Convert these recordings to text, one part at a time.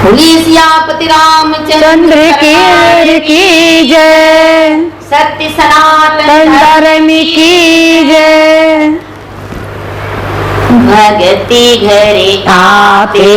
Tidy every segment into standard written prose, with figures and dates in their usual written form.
बोलिए सियापति रामचंद्र की जय। सत्य सनातन धर्म की जय। भगति घरे आते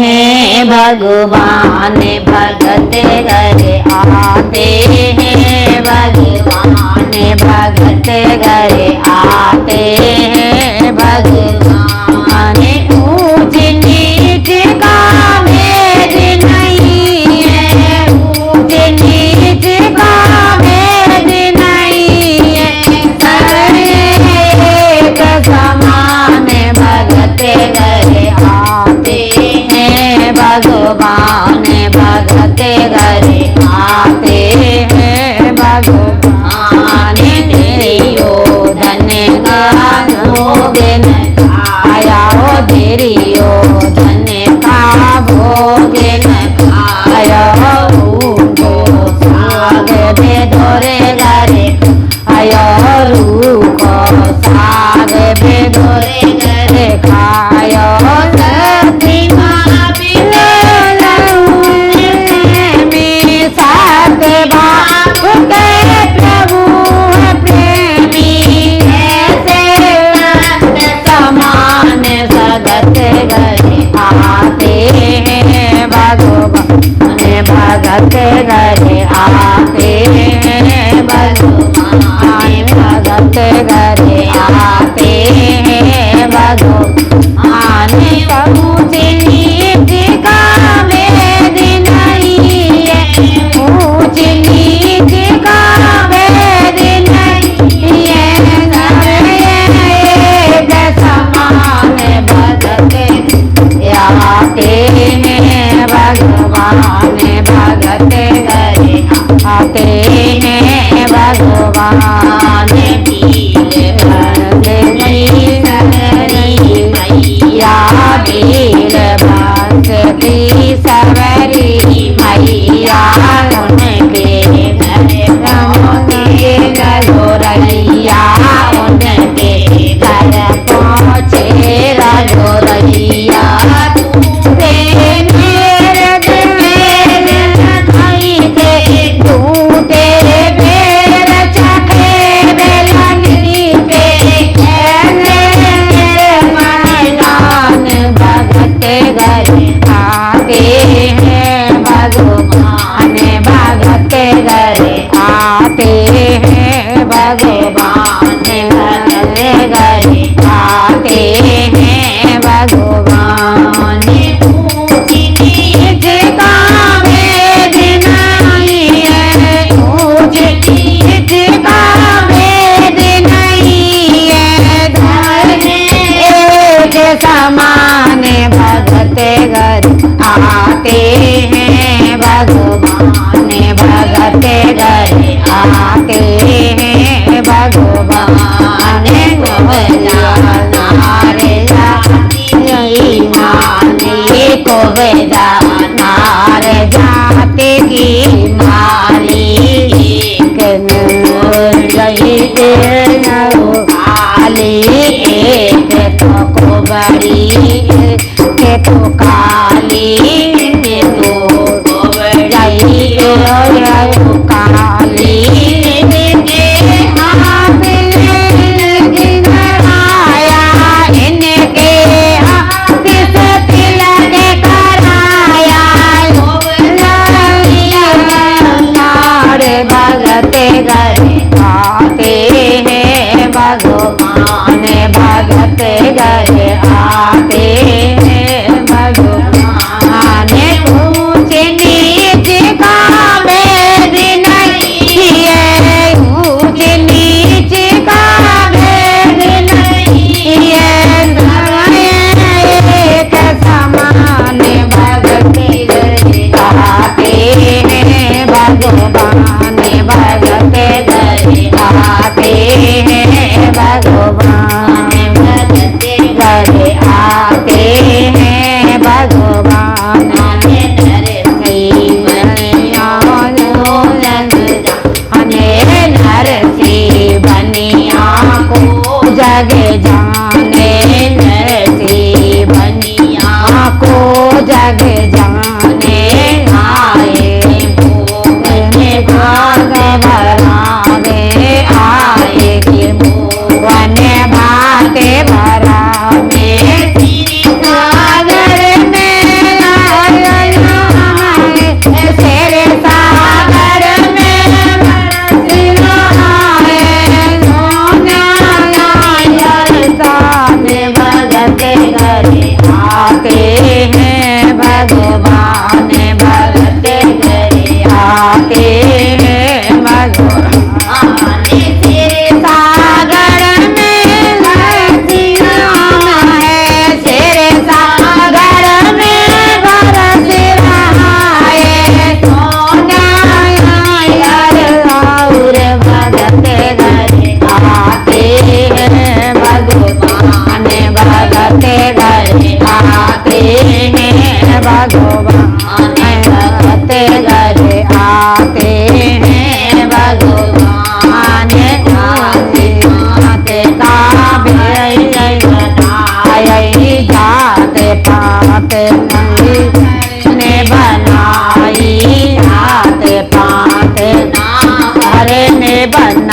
हैं भगवान, भगत घरे आते हैं भगवान, भगत घरे आते हैं भगवान। ऊंच नीच का भेद नहीं है, ऊंच नीच का भेद नहीं है, सारे एक समान भगत घरे आते हैं भगवान, भगत घरे आते हैं भगवान। दुर्योधन का भोग न खाया, दुर्योधन का भोग न खाया, उनको साग बेदोरे घरे आया, को साग बेदोरे घरे खाया। सती माँ बिना में सात भाग के प्रभु प्रेमी, ऐसे समान सगत घरे आते हैं भगवान, भगत घरे आते हैं भगवान, भगत घरे आते हैं भगवान। ऊंच नीच का भेद नहीं है, ऊंच नीच का भेद नहीं है, एक समान भगत आते हैं भगवान, भगत घरे आते हैं भगवान। भील मैया भील भक्ति सवरी मैया, उनके रघोरैया, उनके घर पहुँचे रघोरैया। समान भगत घर आते हैं भगवान, भगत घर आते हैं भगवान। को वेदा नार जाते की मारी, एक तो को बड़ी के तो काली, के तो बड़ी काली, के हाथ आया, इनके हाथ से तिलक कराया,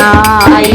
आई